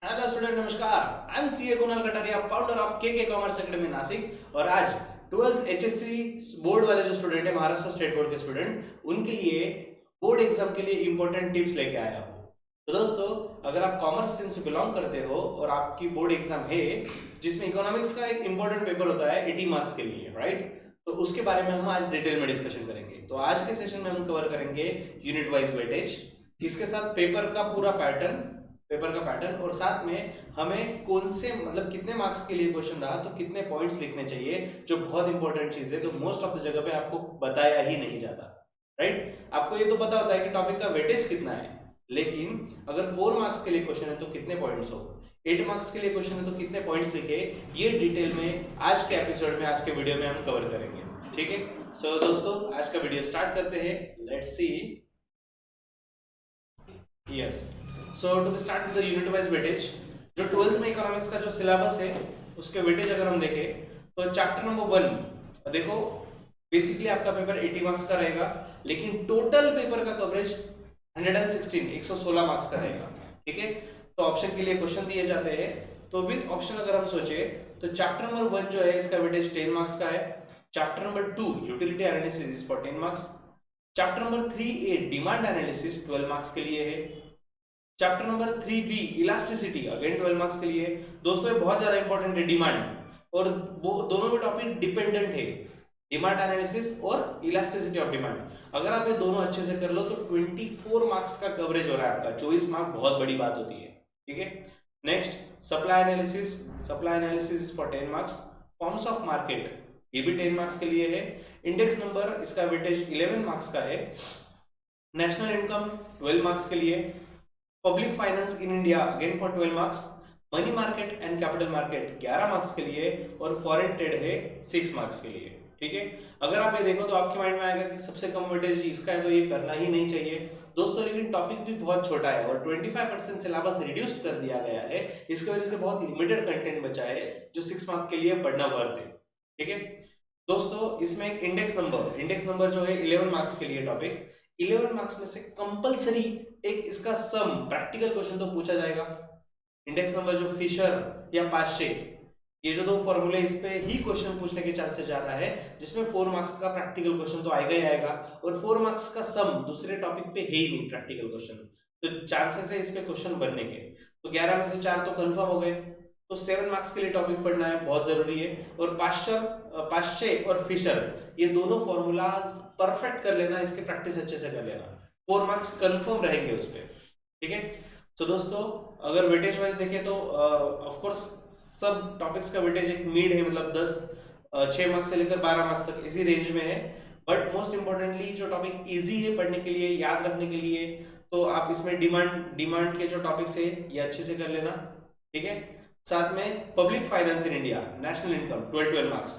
Hello student, नमस्कार। I am CA Kunal Kataria, founder of के commerce academy Nashik. और आज 12th एचएससी बोर्ड वाले जो स्टूडेंट है, महाराष्ट्र स्टेट बोर्ड के स्टूडेंट, उनके लिए बोर्ड एग्जाम के लिए इंपॉर्टेंट टिप्स लेके आया हूँ। तो दोस्तों, अगर आप कॉमर्स स्ट्रीम से बिलोंग करते हो और आपकी बोर्ड एग्जाम है जिसमें इकोनॉमिक्स का एक इंपॉर्टेंट पेपर होता है 80 मार्क्स के लिए, राइट, तो उसके बारे में हम आज डिटेल में डिस्कशन करेंगे। तो आज के सेशन में हम कवर करेंगे यूनिट वाइज वेटेज, इसके साथ पेपर का पैटर्न और साथ में हमें कौन से मतलब कितने मार्क्स के लिए क्वेश्चन रहा तो कितने पॉइंट्स लिखने चाहिए, जो बहुत इंपॉर्टेंट चीज है। तो मोस्ट ऑफ द जगह पे आपको बताया ही नहीं जाता, राइट। आपको ये तो पता होता है कि टॉपिक का वेटेज कितना है, लेकिन अगर 4 मार्क्स के लिए क्वेश्चन है तो कितने पॉइंट्स हो, 8 मार्क्स के लिए क्वेश्चन है तो कितने पॉइंट्स लिखे, ये डिटेल में आज के एपिसोड में, आज के वीडियो में हम कवर करेंगे। ठीक है, सो दोस्तों, आज का वीडियो स्टार्ट करते हैं। Let's see. Yes, so to be start with the unit wise weightage, जो 12th में इकोनॉमिक्स का जो सिलेबस है उसके वेटेज अगर हम देखें तो चैप्टर नंबर 1 देखो, बेसिकली आपका पेपर 80 मार्क्स का रहेगा, लेकिन टोटल पेपर का कवरेज 116 मार्क्स का रहेगा। ठीक है, तो ऑप्शन के लिए क्वेश्चन दिए जाते हैं। तो विद ऑप्शन अगर हम सोचे तो चैप्टर नंबर 1 जो है इसका वेटेज 10 मार्क्स का है। Chapter number 2 utility analysis for 10 marks. Chapter number 3A demand analysis 12 marks के लिए है। Chapter number 3B elasticity again 12 marks के लिए। दोस्तों, ये बहुत ज्यादा इंपॉर्टेंट है, डिमांड, और वो दोनों भी टॉपिक डिपेंडेंट है, डिमांड एनालिसिस और इलास्टिसिटी ऑफ डिमांड। अगर आप ये दोनों अच्छे से कर लो तो 24 मार्क्स का कवरेज हो रहा है आपका। 24 मार्क्स बहुत बड़ी बात होती है। ठीक है, next supply analysis for 10 marks. Forms of market, ये भी 10 मार्क्स के लिए है। इंडेक्स नंबर, इसका वेटेज 11 मार्क्स का है। नेशनल इनकम 12 मार्क्स के लिए। Public finance in India again for 12 marks. Money market and capital market 11 marks के लिए, और फॉरेन ट्रेड है 6 मार्क्स के लिए। ठीक है, अगर आप ये देखो तो आपके माइंड में आएगा कि सबसे कम वेटेज इसका है तो ये करना ही नहीं चाहिए। दोस्तों, लेकिन टॉपिक भी बहुत छोटा है और 25% सिलेबस रिड्यूस्ड कर दिया गया है, इसकी वजह से बहुत लिमिटेड कंटेंट बचा है जो 6 मार्क्स के लिए पढ़ना वर्थ है। ठीक है दोस्तों, इसमें एक इंडेक्स नंबर जो है 11 मार्क्स के लिए टॉपिक। 11 मार्क्स में से कंपलसरी एक इसका सम प्रैक्टिकल क्वेश्चन तो पूछा जाएगा। इंडेक्स नंबर जो फिशर या पाश्चे, ये जो दो फॉर्मूले, इस पे ही क्वेश्चन पूछने के चांसेस ज्यादा है, जिसमें 4 मार्क्स का प्रैक्टिकल क्वेश्चन तो आएगा ही आएगा, और 4 मार्क्स का सम दूसरे टॉपिक पे है ही नहीं प्रैक्टिकल क्वेश्चन, तो चांसेस है इस पे क्वेश्चन बनने के। तो 11 में से 4 तो कंफर्म हो गए, तो 7 मार्क्स के लिए टॉपिक पढ़ना है, बहुत जरूरी है। और पाश्चे और फिशर, ये दोनों फॉर्मूलाज परफेक्ट कर लेना, इसके प्रैक्टिस अच्छे से कर लेना, 4 मार्क्स कंफर्म रहेंगे उस पर। ठीक है, तो दोस्तों, अगर वेटेज वाइज देखें तो ऑफ कोर्स सब टॉपिक्स का वेटेज एक मीड है, मतलब 6 मार्क्स से लेकर 12 मार्क्स तक इसी रेंज में है। बट मोस्ट इंपॉर्टेंटली जो टॉपिक इजी है पढ़ने के लिए, याद रखने के लिए, तो आप इसमें डिमांड के जो टॉपिक्स है ये अच्छे से कर लेना। ठीक है, साथ में public finance in India, national income 12 marks.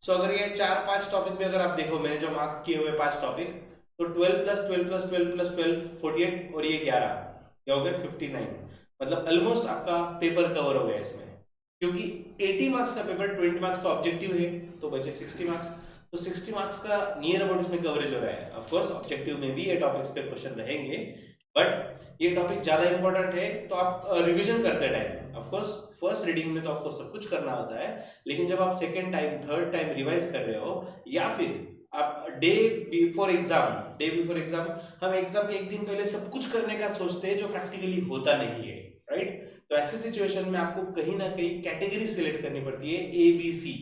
So अगर ये 4-5 टॉपिक भी अगर आप देखो, मैंने जो मार्क किए हुए 5 टॉपिक, तो 12 प्लस 12 प्लस 12 प्लस 12 48, और ये 11, ये हो गए 59। मतलब ऑलमोस्ट आपका पेपर कवर हो गया इसमें, क्योंकि 80 मार्क्स का पेपर, 20 मार्क्स तो ऑब्जेक्टिव है, तो बचे 60 मार्क्स। तो 60 मार्क्स का नियर अबाउट इसमें कवरेज हो रहा है। ऑफ कोर्स ऑब्जेक्टिव में भी ये टॉपिक्स पे क्वेश्चन रहेंगे, बट ये टॉपिक ज्यादा इंपॉर्टेंट है, तो आप रिवीजन करते time, of course first reading में तो आपको सब कुछ करना होता है, लेकिन जब आप second time, third time revise कर रहे हो, या फिर आप डे बिफोर एग्जाम, हम एग्जाम के एक दिन पहले सब कुछ करने का सोचते हैं जो प्रैक्टिकली होता नहीं है, राइट। तो ऐसे सिचुएशन में आपको कहीं ना कहीं कैटेगरी सिलेक्ट करनी पड़ती है, ABC।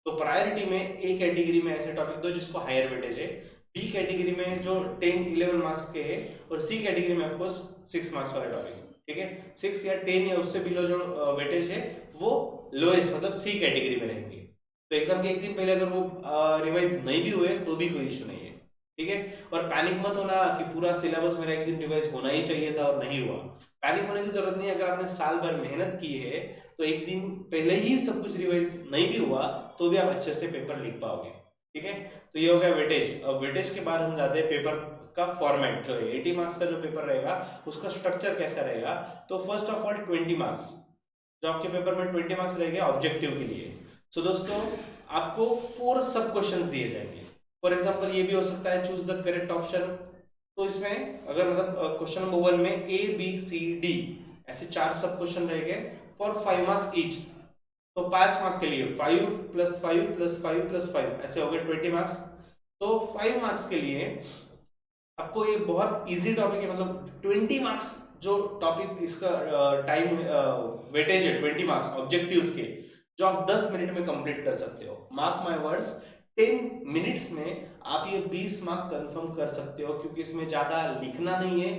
तो प्रायोरिटी में ए कैटेगरी में ऐसे टॉपिक दो जिसको हायर वेटेज है, बी कैटेगरी में जो 10-11 मार्क्स के है, और सी कैटेगरी में ऑफकोर्स 6 मार्क्स वाले टॉपिक। ठीक है, 6 या 10 या उससे बिलो जो वेटेज है वो लोएस्ट, मतलब सी कैटेगरी में रहेंगे। तो एग्जाम के एक दिन पहले अगर वो रिवाइज नहीं भी हुए तो भी कोई इशू नहीं है। ठीक है, और पैनिक मत होना कि पूरा सिलेबस मेरा एक दिन रिवाइज होना ही चाहिए था और नहीं हुआ। पैनिक होने की जरूरत नहीं है। अगर आपने साल भर मेहनत की है तो एक दिन पहले ही सब कुछ रिवाइज नहीं भी हुआ तो भी आप अच्छे से पेपर लिख पाओगे। ठीक है, तो ये हो गया वेटेज। अब वेटेज के बाद हम जाते हैं पेपर का फॉर्मेट, जो है 80 मार्क्स का जो पेपर रहेगा उसका स्ट्रक्चर कैसा रहेगा। तो फर्स्ट ऑफ ऑल 20 मार्क्स, जो आपके पेपर में 20 मार्क्स रहेंगे ऑब्जेक्टिव के लिए। सो दोस्तों, आपको 4 सब क्वेश्चंस दिए जाएंगे। फॉर एग्जांपल ये भी हो सकता है चूज द करेक्ट ऑप्शन। तो इसमें अगर मतलब क्वेश्चन नंबर 1 में A B C D ऐसे 4 सब क्वेश्चन रहेंगे फॉर 5 मार्क्स ईच। तो 5 मार्क के लिए 5 प्लस 5 प्लस 5 प्लस 5 ऐसे हो गए 20 मार्क्स। तो 5 मार्क्स के लिए आपको ये बहुत इजी टॉपिक है, मतलब 20 मार्क्स जो टॉपिक इसका टाइम वेटेज है 20 मार्क्स ऑब्जेक्टिव्स के, जो आप 10 मिनट में कंप्लीट कर सकते हो। मार्क माय वर्ड्स, 10 मिनट्स में आप ये 20 मार्क कंफर्म कर सकते हो, क्योंकि इसमें ज्यादा लिखना नहीं है।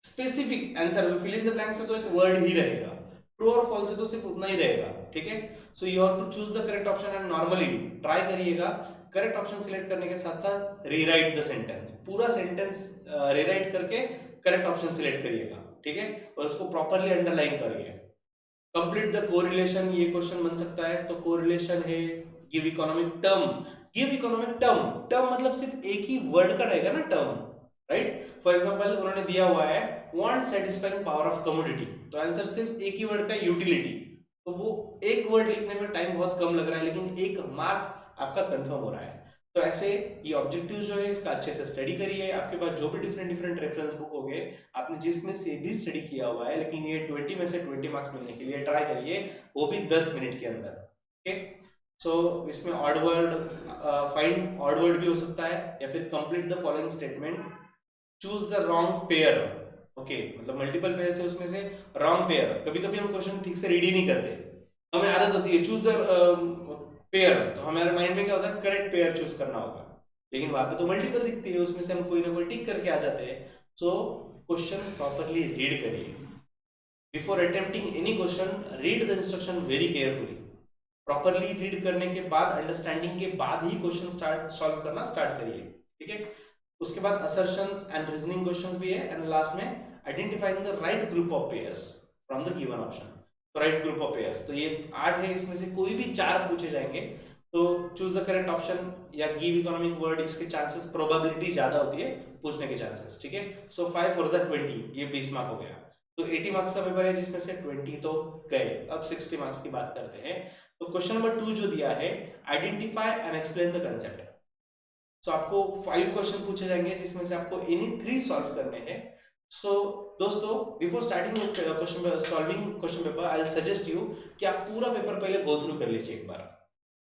Specific answer fill in the blank से तो एक वर्ड ही रहेगा, ट्रू और फॉल्स से तो सिर्फ उतना ही रहेगा, ठीक है। So you have to choose the correct option and normally try करिएगा करेक्ट ऑप्शन सिलेक्ट करने के साथ साथ रीराइट द सेंटेंस, पूरा सेंटेंस रीराइट करके करेक्ट ऑप्शन सिलेक्ट करिएगा, ठीक है, और उसको प्रॉपरली अंडरलाइन करिए। कंप्लीट द कोरिलेशन, ये क्वेश्चन बन सकता है। तो कोरिलेशन है give economic term, give economic term, term मतलब सिर्फ एक ही वर्ड का रहेगा ना टर्म, राइट। फॉर एग्जांपल उन्होंने दिया हुआ है want satisfying power of commodity, तो आंसर सिर्फ एक ही वर्ड का यूटिलिटी, तो वो एक वर्ड लिखने में टाइम बहुत कम लग रहा है, लेकिन एक मार्क आपका कंफर्म हो रहा है। तो ऐसे ये ऑब्जेक्टिव जो है इसका अच्छे से स्टडी करिए। आपके पास जो भी डिफरेंट डिफरेंट रेफरेंस बुक हो गए, आपने जिसमें से भी स्टडी किया हुआ है, लेकिन ये 20 में से 20 मार्क्स मिलने के लिए ट्राई करिए, वो भी 10 मिनट के अंदर, ओके। सो इसमें odd word, find odd word भी हो सकता है, या फिर complete the following statement, choose the wrong pair, okay, मतलब मल्टीपल पेयर से उसमें से रॉन्ग पेयर। कभी कभी हम क्वेश्चन ठीक से रीड ही नहीं करते, हमें आदत होती है चूज द पेयर, तो हमारे माइंड में क्या होता है करेक्ट पेयर चूज करना होगा, लेकिन वहां पे तो मल्टीपल दिखती है, उसमें से हम कोई ना कोई टिक करके आ जाते हैं। सो क्वेश्चन प्रॉपरली रीड करिए। Before attempting any question read the instruction very carefully. Properly read करने के बाद, अंडरस्टैंडिंग के बाद ही क्वेश्चन स्टार्ट सॉल्व करना स्टार्ट करिए, ठीक है। उसके बाद असर्शंस एंड रीजनिंग क्वेश्चंस भी है, एंड लास्ट में identifying the right group of pairs from the given option. तो राइट ग्रुप ऑफ पेयर्स, तो ये 8 है, इसमें से कोई भी 4 पूछे जाएंगे, तो चूज द करेक्ट ऑप्शन या गिव इकोनॉमिक वर्ड, इसके चांसेस, प्रोबेबिलिटी ज्यादा होती है पूछने के चांसेस, ठीक है। सो 5 4 20, ये 20 मार्क हो गया। तो 80 मार्क्स का पेपर है, जिसमें से 20 तो गए। अब 60 मार्क्स की बात करते हैं। तो क्वेश्चन नंबर 2 जो दिया है, identify and explain the concept. So आपको 5 क्वेश्चन पूछे जाएंगे, जिसमें से आपको एनी 3 सॉल्व करने हैं। सो दोस्तों, before starting question solving question paper, I will suggest you कि आप पूरा पेपर पहले गो थ्रू कर लीजिए एक बार।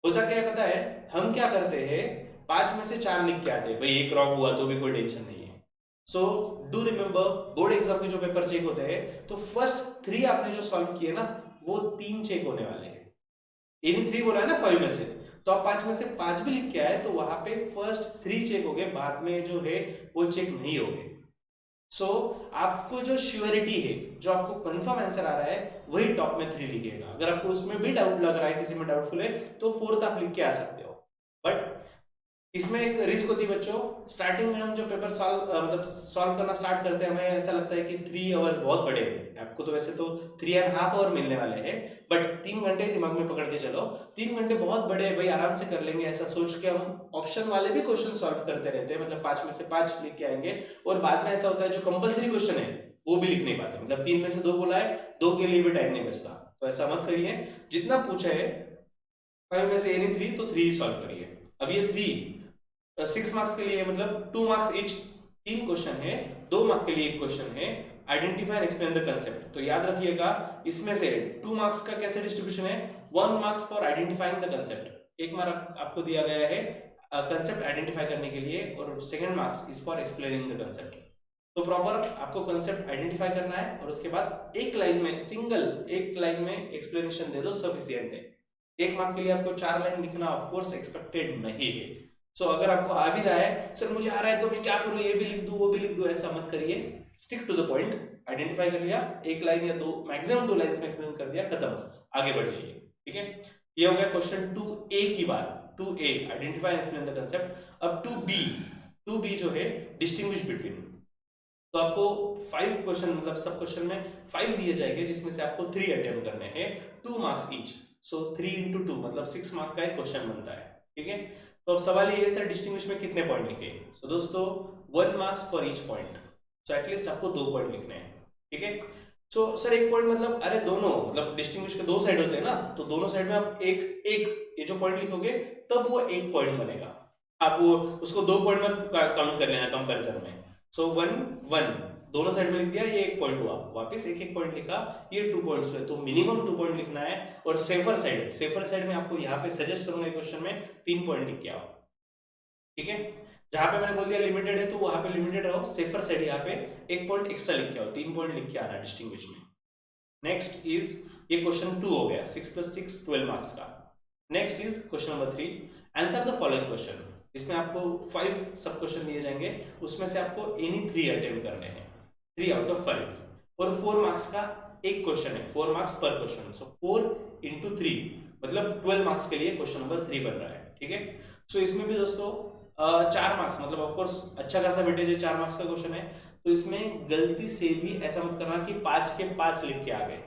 होता क्या है पता है, हम क्या करते हैं, 5 में से 4 लिख के आते हैं, भाई एक रॉन्ग हुआ तो भी कोई टेंशन नहीं है। So do remember, board exam के जो पेपर चेक होते हैं, तो फर्स्ट 3 आपने जो सॉल्व किए ना, वो 3 चेक होने वाले हैं। एनी 3 बोला है ना 5 में से, तो आप 5 में से 5 भी लिख के आए, तो वहां पे फर्स्ट 3 चेक हो गए, बाद में जो है वो चेक नहीं हो गए। सो आपको जो श्योरिटी है, जो आपको कंफर्म आंसर आ रहा है, वही टॉप में 3 लिखिएगा। अगर आपको उसमें भी डाउट लग रहा है, किसी में डाउटफुल है, तो 4th आप लिख के आ सकते हो। बट इसमें एक रिस्क होती है बच्चों, स्टार्टिंग में हम जो पेपर सॉल्व करना स्टार्ट करते हैं, हमें ऐसा लगता है कि 3 आवर्स बहुत बड़े हैं। आपको तो वैसे तो 3.5 आवर मिलने वाले हैं, बट 3 घंटे दिमाग में पकड़ के चलो, 3 घंटे बहुत बड़े हैं भाई, आराम से कर लेंगे, ऐसा सोच के हम ऑप्शन वाले भी क्वेश्चन सॉल्व करते रहते हैं, मतलब 5 में से 5 लिख के आएंगे, और बाद में ऐसा होता है जो कंपल्सरी क्वेश्चन है वो भी लिख नहीं पाते, मतलब 3 में से 2 बोला है, 2 के लिए भी टाइम नहीं बचता। तो ऐसा मत करिए, जितना पूछा है 5 में से एनी 3, तो 3 ही सॉल्व करिए। अब ये 6 मार्क्स के लिए, मतलब 2 मार्क्स ईच, 3 क्वेश्चन है, 2 मार्क के लिए एक क्वेश्चन है, identify and explain the concept. तो याद रखिएगा, इसमें से 2 मार्क्स का कैसे डिस्ट्रीब्यूशन है, 1 marks for identifying the concept, 1 mark आपको दिया गया है कंसेप्ट आइडेंटिफाई करने के लिए, और second marks is for explaining the concept. तो प्रॉपर आपको कंसेप्ट आइडेंटिफाई करना है, और उसके बाद एक लाइन में, सिंगल एक लाइन में एक्सप्लेनेशन दे दो, सफिशिएंट है। 1 मार्क के लिए आपको 4 लाइन लिखना ऑफ कोर्स एक्सपेक्टेड नहीं है। सो अगर आपको आ भी रहा है, सर मुझे आ रहा है तो मैं क्या करूं, ये भी लिख दूं वो भी लिख दूं, ऐसा मत करिए। Stick to the point, identify कर लिया, 1 लाइन या 2, मैक्सिमम 2 लाइंस में एक्सप्लेन कर दिया, खत्म, आगे बढ़ जाइए, ठीक है। ये हो गया क्वेश्चन 2A की बात। 2A identify and explain the concept. अब 2B जो है, डिस्टिंग्विश बिटवीन। तो आपको 5 क्वेश्चन, मतलब सब क्वेश्चन में 5 दिए जाएंगे, जिसमें से आपको 3 अटेम्प्ट करने हैं, 2 मार्क्स ईच। सो 3 into 2 मतलब 6 मार्क का एक क्वेश्चन बनता है, ठीक है। तो अब सवाल ये है, सर डिस्टिंग्विश में कितने पॉइंट लिखे। सो दोस्तों 1 marks for each point, so at least आपको 2 पॉइंट लिखने हैं, ठीक है। सो सर 1 पॉइंट मतलब, अरे दोनों, मतलब डिस्टिंग्विश के 2 साइड होते हैं ना, तो दोनों साइड में आप एक एक ये जो पॉइंट लिखोगे, तब वो 1 पॉइंट बनेगा। आप वो उसको 2 पॉइंट मत काउंट कर लेना कंपैरिजन में। सो 1 1 दोनों साइड में लिख दिया, ये 1 पॉइंट हुआ, वापस एक पॉइंट लिखा, ये 2 पॉइंट्स हुए, तो मिनिमम 2 पॉइंट लिखना है। और सेफर साइड में आपको यहाँ पे सजेस्ट करूंगा क्वेश्चन में 3 पॉइंट लिख के आओ, ठीक है। जहां पे मैंने बोल दिया लिमिटेड है तो वहां पे लिमिटेड रहो, सेफर साइड यहाँ पे 1 पॉइंट एक्स्ट्रा लिख के आओ, 3 पॉइंट लिख के आना डिस्टिंग्विश में। नेक्स्ट इज, ये क्वेश्चन 2 हो गया, 6 + 6 12 मार्क्स का। Next is question number 3, answer the following question, जिसमें आपको 5 सब क्वेश्चन दिए जाएंगे, उसमें से आपको एनी 3 अटेम्प्ट करने हैं, 3 आउट ऑफ 5, और 4 मार्क्स का एक क्वेश्चन है, 4 मार्क्स पर क्वेश्चन, सो 4 × 3 मतलब 12 मार्क्स के लिए क्वेश्चन नंबर 3 बन रहा है, ठीक है। सो इसमें भी दोस्तों 4 मार्क्स मतलब ऑफकोर्स अच्छा खासा वेटेज है, 4 मार्क्स का क्वेश्चन है, तो इसमें गलती से भी ऐसा मत करना कि 5 के 5 लिख के आ गए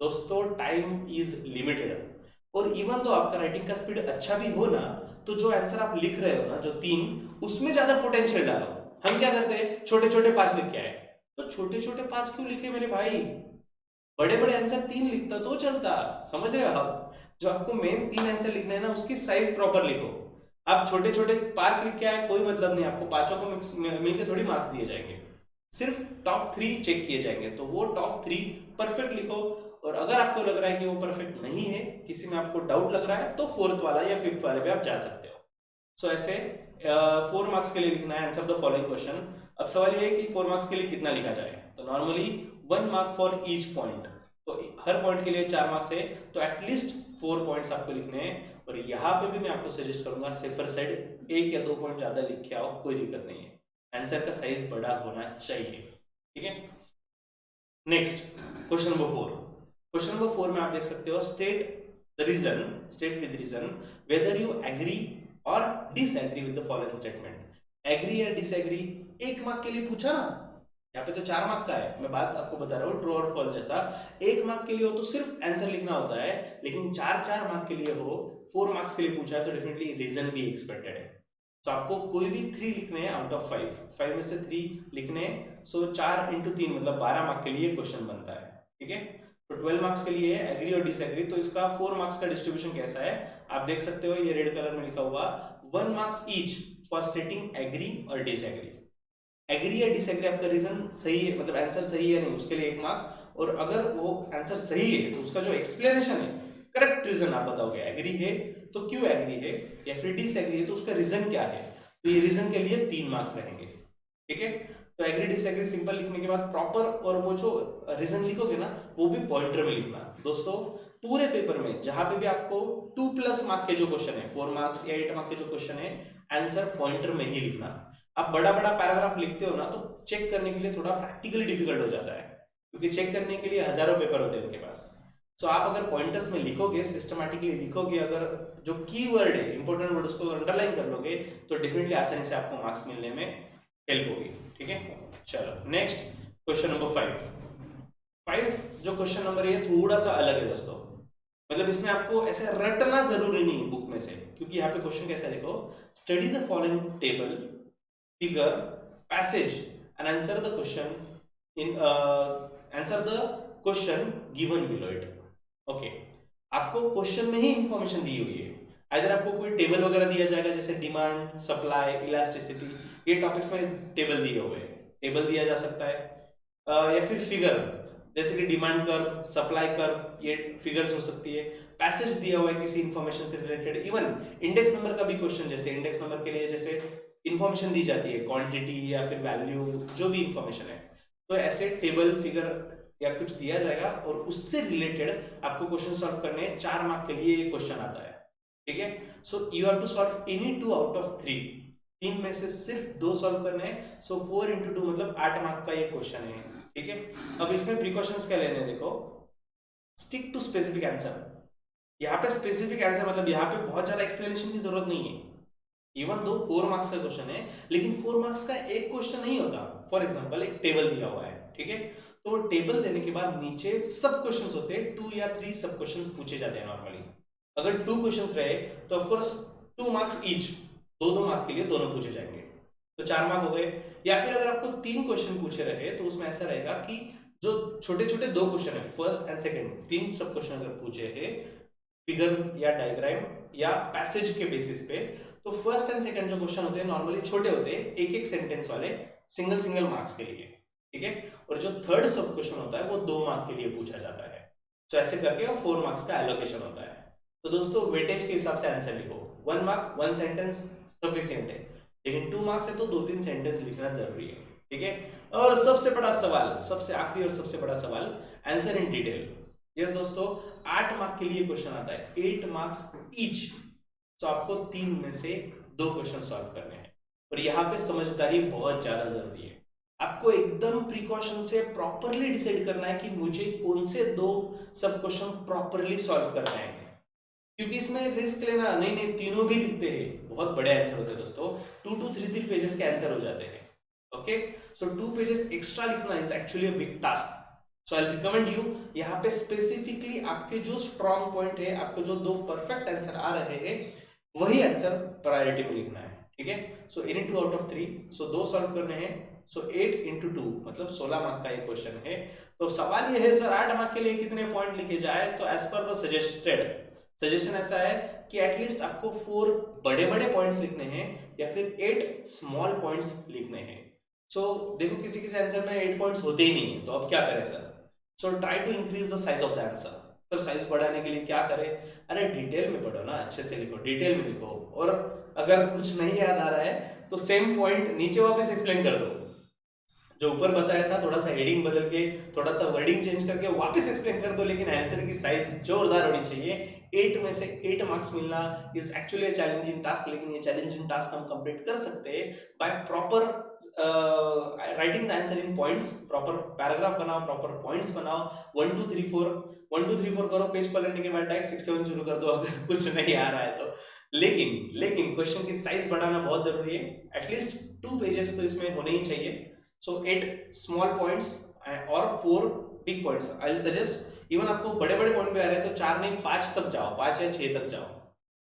दोस्तों, टाइम इज लिमिटेड। और इवन तो आपका राइटिंग का स्पीड अच्छा भी हो ना, तो जो आंसर आप लिख रहे हो ना, जो 3, उसमें ज्यादा पोटेंशियल डालो। हम क्या करते हैं, छोटे छोटे 5 लिख के आए, तो छोटे छोटे 5 क्यों लिखे मेरे भाई, बड़े बड़े आंसर 3 लिखता तो चलता, समझ रहे हो आप। जो आपको मेन 3 आंसर लिखना है ना, उसकी साइज प्रॉपर लिखो। आप छोटे छोटे 5 लिख के आए, कोई मतलब नहीं, आपको पांचों को मिलकर थोड़ी मार्क्स दिए जाएंगे, सिर्फ टॉप 3 चेक किए जाएंगे, तो वो टॉप 3 परफेक्ट लिखो। और अगर आपको लग रहा है कि वो परफेक्ट नहीं है, किसी में आपको डाउट लग रहा है, तो 4th वाला या 5th वाले पे आप जा सकते हो। सो ऐसे 4 मार्क्स के लिए लिखना है आंसर द फॉलोइंग क्वेश्चन। अब सवाल ये है कि 4 मार्क्स के लिए कितना लिखा जाए, तो normally 1 mark for each point, तो हर पॉइंट के लिए 4 मार्क्स है, तो एटलीस्ट 4 पॉइंट्स आपको लिखने हैं। और यहाँ पे भी मैं आपको सजेस्ट करूंगा सेफर साइड 1 या 2 पॉइंट ज्यादा लिख के आओ, कोई दिक्कत नहीं है, आंसर का साइज बड़ा होना चाहिए, ठीक है। Next question number 4, question number 4 में आप देख सकते हो, state with reason whether you agree और disagree with the following statement. Agree या डिसएग्री 1 मार्क के लिए पूछा ना, यहाँ पे तो 4 मार्क का है, मैं बात आपको बता रहा हूँ ट्रू और फॉल्स जैसा। 1 मार्क के लिए हो तो सिर्फ आंसर लिखना होता है, लेकिन 4 मार्क के लिए हो, 4 मार्क्स के लिए पूछा है, तो डेफिनेटली रीजन भी एक्सपेक्टेड है। तो आपको कोई भी 3 लिखने हैं आउट ऑफ 5 में से 3 लिखने हैं। सो 4 × 3 मतलब 12 मार्क के लिए क्वेश्चन बनता है, ठीक है। तो 12 मार्क्स के लिए एग्री और डिसएग्री, तो इसका 4 मार्क्स का डिस्ट्रीब्यूशन कैसा है आप देख सकते हो, ये रेड कलर में लिखा हुआ 1 marks each for stating agree और डिसएग्री। एग्री या डिसएग्री आपका रीजन सही है, मतलब आंसर सही है नहीं, उसके लिए 1 मार्क, और अगर वो आंसर सही है तो उसका जो एक्सप्लेनेशन है, करेक्ट रीजन आप बताओगे, एग्री है तो क्यों एग्री है, या फिर डिसएग्री है तो उसका रीजन क्या है, तो ये रीजन के लिए 3 मार्क्स रहेंगे, ठीक है। तो एग्री डिसएग्री सिंपल लिखने के बाद प्रॉपर, और वो जो रीजन लिखोगे ना, वो भी पॉइंटर में लिखना दोस्तों। पूरे पेपर में जहां पे भी आपको 2+ मार्क के जो क्वेश्चन है, 4 मार्क्स या 8 मार्क के जो क्वेश्चन है, आंसर पॉइंटर में ही लिखना। आप बड़ा बड़ा पैराग्राफ लिखते हो ना, तो चेक करने के लिए थोड़ा प्रैक्टिकली डिफिकल्ट हो जाता है, क्योंकि चेक करने के लिए हजारों पेपर होते हैं उनके पास। सो आप अगर पॉइंटर्स में लिखोगे, सिस्टमैटिकली लिखोगे, अगर जो कीवर्ड है, इंपॉर्टेंट वर्ड, उसको अंडरलाइन कर लोगे, तो डेफिनेटली आसानी से आपको मार्क्स मिलने में हेल्प होगी, ठीक है। चलो नेक्स्ट क्वेश्चन नंबर 5 जो क्वेश्चन नंबर है थोड़ा सा अलग है दोस्तों, मतलब इसमें आपको ऐसे रटना जरूरी नहीं है बुक में से, क्योंकि यहाँ पे क्वेश्चन कैसा है देखो, study the following table, figure, passage and answer the question in answer the question given below it. Okay, आपको क्वेश्चन में ही इंफॉर्मेशन दी हुई है, इधर आपको कोई टेबल वगैरह दिया जाएगा, जैसे डिमांड, सप्लाई, इलास्टिसिटी, ये टॉपिक्स में टेबल दिए हुए हैं, टेबल दिया जा सकता है, या फिर फिगर, जैसे कि डिमांड कर्व, सप्लाई कर्व, ये फिगर्स हो सकती है, पैसेज दिया हुआ है किसी इंफॉर्मेशन से रिलेटेड, इवन इंडेक्स नंबर का भी क्वेश्चन, जैसे इंडेक्स नंबर के लिए जैसे इंफॉर्मेशन दी जाती है, क्वांटिटी या फिर वैल्यू, जो भी इंफॉर्मेशन है, तो ऐसे टेबल, फिगर या कुछ दिया जाएगा, और उससे रिलेटेड आपको क्वेश्चन सॉल्व करने हैं। 4 मार्क के लिए ये क्वेश्चन आता है, ठीक है। So you have to solve any 2 out of 3, 3 में से सिर्फ 2 सॉल्व करने हैं। सो 4 × 2 मतलब 8 मार्क का ये क्वेश्चन है, ठीक है। अब इसमें प्रिकॉशंस क्या लेने, देखो, स्टिक टू स्पेसिफिक आंसर। यहाँ पे स्पेसिफिक आंसर मतलब यहाँ पे बहुत ज्यादा एक्सप्लेनेशन की जरूरत नहीं है, इवन दो 4 मार्क्स का क्वेश्चन है, लेकिन 4 मार्क्स का एक क्वेश्चन नहीं होता। फॉर एग्जांपल एक टेबल दिया हुआ है, ठीक है, तो टेबल देने के बाद नीचे सब क्वेश्चंस होते हैं, 2 या 3 सब क्वेश्चंस पूछे जाते हैं नॉर्मली। अगर 2 क्वेश्चंस रहे तो of course 2 marks each, 2-2 mark के लिए दोनों पूछे जाएंगे, तो 4 मार्क हो गए। या फिर अगर आपको 3 क्वेश्चन पूछे रहे, तो उसमें ऐसा रहेगा कि जो छोटे छोटे 2 क्वेश्चन है, फर्स्ट एंड सेकंड, 3 सब क्वेश्चन अगर पूछे हैं फिगर या डायग्राम या पैसेज के बेसिस पे, तो फर्स्ट एंड सेकंड जो क्वेश्चन होते हैं नॉर्मली छोटे होते हैं, एक एक सेंटेंस वाले, सिंगल मार्क्स के लिए, ठीक है। और जो थर्ड सब क्वेश्चन होता है वो 2 मार्क के लिए पूछा जाता है। तो ऐसे करके वो 4 मार्क्स का एलोकेशन होता है। तो दोस्तों वेटेज के हिसाब से आंसर लिखो। 1 मार्क 1 सेंटेंस सफिशिएंट है, लेकिन 2 मार्क्स है तो 2-3 सेंटेंस लिखना जरूरी है, ठीक है। और सबसे बड़ा सवाल, सबसे आखिरी और सबसे बड़ा सवाल, आंसर इन डिटेल। यस दोस्तों, 8 मार्क के लिए क्वेश्चन आता है, 8 मार्क्स ईच। तो आपको 3 में से 2 क्वेश्चन सॉल्व करने हैं, और यहाँ पे समझदारी बहुत ज्यादा जरूरी है। आपको एकदम प्रिकॉशन से प्रॉपरली डिसाइड करना है कि मुझे कौन से 2 सब क्वेश्चन प्रॉपरली सॉल्व करना है, क्योंकि इसमें रिस्क लेना नहीं, नहीं तीनों भी लिखते हैं, बहुत बड़े आंसर होते हैं दोस्तों, 2 to 3 पेजेस के आंसर हो जाते हैं। ओके, सो 2 पेजेस एक्स्ट्रा लिखना is actually a big task. So I recommend you, यहाँ पे स्पेसिफिकली आपके जो स्ट्रॉन्ग पॉइंट है, आपको जो 2 परफेक्ट आंसर आ रहे हैं, वही आंसर प्रायोरिटी में लिखना है, ठीक है। So any 2 out of 3, so 2 solve करने हैं। सो 8 into 2 मतलब 16 मार्क का एक क्वेश्चन है। तो सवाल ये है सर 8 मार्क के लिए कितने पॉइंट लिखे जाए, तो एज पर द सजेशन ऐसा है कि एटलीस्ट आपको 4 बड़े बड़े पॉइंट्स लिखने हैं या फिर 8 स्मॉल पॉइंट्स लिखने हैं। सो देखो किसी किसी आंसर में 8 पॉइंट्स होते ही नहीं है, तो अब क्या करें sir. So try to increase the size of the answer. तो साइज बढ़ाने के लिए क्या करें, अरे डिटेल में पढ़ो ना, अच्छे से लिखो, डिटेल में लिखो। और अगर कुछ नहीं याद आ रहा है तो सेम पॉइंट नीचे वापस एक्सप्लेन कर दो, जो ऊपर बताया था थोड़ा सा हेडिंग बदल के, थोड़ा सा वर्डिंग चेंज करके वापस एक्सप्लेन कर दो, लेकिन आंसर की साइज जोरदार होनी चाहिए। 8 में से 8 मार्क्स मिलना is actually a challenging task, लेकिन ये चैलेंजिंग टास्क हम कंप्लीट कर सकते हैं by proper writing the answer in points. Proper paragraph बनाओ, प्रॉपर पॉइंट्स बनाओ, 1 2 3 4 1 2 3 4 करो, पेज पलटने के बाद डायरेक्ट 6 7 शुरू कर दो अगर कुछ नहीं आ रहा है तो। लेकिन क्वेश्चन की साइज बढ़ाना बहुत जरूरी है, एटलीस्ट 2 पेजेस तो इसमें होने ही चाहिए। So 8 small points और 4 big points. I'll suggest even आपको बड़े बड़े पॉइंट भी आ रहे हैं तो 4 नहीं 5 तक जाओ, 5 या 6 तक जाओ,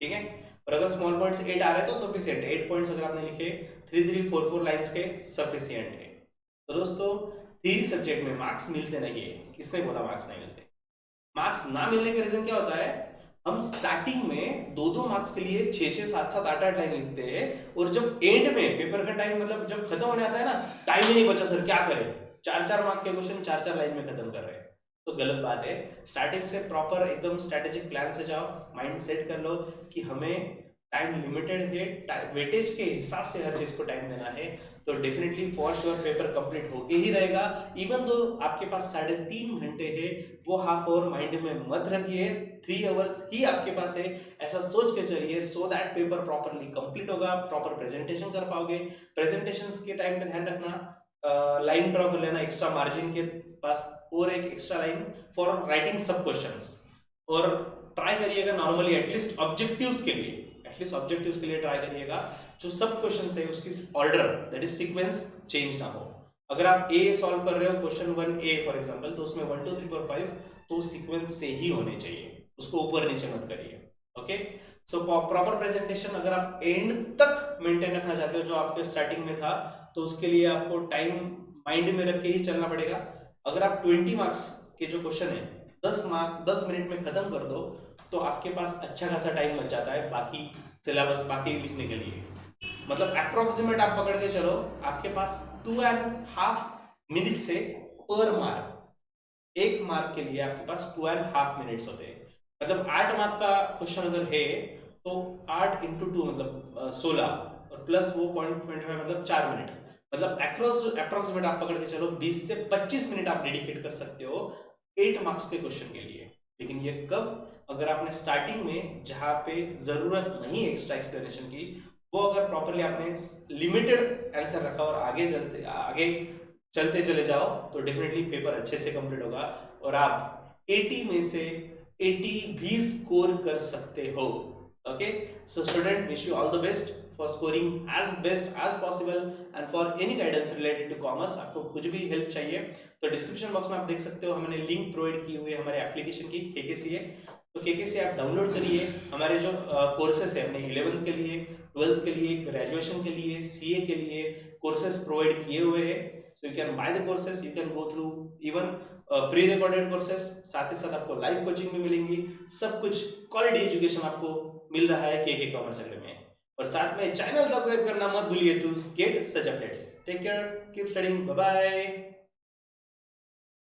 ठीक है। और अगर स्मॉल पॉइंट्स 8 आ रहे हैं तो सफिशिएंट है, 8 पॉइंट्स अगर आपने लिखे 3 3 4 4 लाइंस के सफिशिएंट है। तो दोस्तों थ्योरी सब्जेक्ट में मार्क्स मिलते नहीं है, किसने बोला मार्क्स नहीं मिलते। मार्क्स ना मिलने का रीजन क्या होता है, हम स्टार्टिंग में 2-2 मार्क्स के लिए 6-6 7-7 8-8 लाइन लिखते हैं, और जब एंड में पेपर का टाइम मतलब जब खत्म होने आता है ना, टाइम ही नहीं बचा सर क्या करें, 4-4 मार्क के क्वेश्चन 4-4 लाइन में खत्म कर रहे हैं, तो गलत बात है। स्टार्टिंग से प्रॉपर एकदम स्ट्रेटेजिक प्लान से जाओ, माइंड सेट कर लो कि हमें टाइम लिमिटेड है, वेटेज के हिसाब से हर चीज को टाइम देना है, तो definitely for sure paper complete होके ही रहेगा। इवन दो आपके पास 3.5 घंटे है, वो हाफ आवर माइंड में मत रखिए, 3 आवर्स ही आपके पास है, ऐसा सोच के चलिए, so that paper properly complete होगा, प्रॉपर प्रेजेंटेशन कर पाओगे। प्रेजेंटेशंस के टाइम पे ध्यान रखना, लाइन ड्रॉ कर लेना एक्स्ट्रा मार्जिन के पास, और एक एक्स्ट्रा लाइन फॉर राइटिंग सब क्वेश्चंस। और ट्राई करिएगा नॉर्मली एटलीस्ट ऑब्जेक्टिव्स के लिए, ट्राई करिएगा जो सब क्वेश्चंस है उसकी order that is sequence change ना हो। अगर आप ए सॉल्व कर रहे हो क्वेश्चन 1A फॉर एग्जांपल, तो उसमें 1 2 3 4 5 तो सीक्वेंस से ही होने चाहिए, उसको ऊपर नीचे मत करिए। ओके, सो प्रॉपर प्रेजेंटेशन अगर आप एंड तक मेंटेन रखना चाहते हो जो आपके स्टार्टिंग में था, तो उसके लिए आपको टाइम माइंड में रख के ही चलना पड़ेगा। अगर आप 20 मार्क्स के जो क्वेश्चन है 10 मिनट में खत्म कर दो, तो आपके पास अच्छा खासा टाइम बच जाता है बाकी सिलेबस बाकी लिखने के लिए। मतलब अप्रोक्सीमेट आप पकड़ के चलो, आपके पास 2.5 मिनट से पर मार्क, एक मार्क के लिए आपके पास 2.5 मिनट्स होते हैं। मतलब 8 मार्क का क्वेश्चन अगर है तो 8 into 2 मतलब 16, और प्लस वो 0.25 मतलब 4 मिनट, मतलब अप्रोक्सीमेट आप पकड़ के चलो 20 से 25 मिनट आप डेडिकेट कर सकते हो 8 मार्क्स के क्वेश्चन के लिए। लेकिन ये कब, अगर आपने स्टार्टिंग में जहां पे जरूरत नहीं है एक्स्ट्रा एक्सप्लेनेशन की, वो अगर प्रॉपरली आपने लिमिटेड आंसर रखा और आगे चलते चले जाओ, तो डेफिनेटली पेपर अच्छे से कंप्लीट होगा और आप 80 में से 80 भी स्कोर कर सकते हो। Okay, so student, wish you all the best for scoring as best as possible and for any guidance related to commerce. आपको कुछ भी हेल्प चाहिए तो डिस्क्रिप्शन बॉक्स में आप देख सकते हो, हमने लिंक प्रोवाइड की हुई है हमारे एप्लीकेशन की KKCA। तो KKCA आप डाउनलोड करिए। हमारे जो कोर्सेस है हमने 11th के लिए, 12th के लिए, ग्रेजुएशन के लिए, CA के लिए कोर्सेस प्रोवाइड किए हुए हैं। So you can buy the courses, you can go through even pre-recorded courses, साथ ही साथ आपको लाइव कोचिंग भी मिलेंगी, सब कुछ क्वालिटी एजुकेशन आपको मिल रहा है KK कॉमर्स अकेडमी में। और साथ में चैनल सब्सक्राइब करना मत भूलिए to get such updates. Take care, keep studying, bye bye.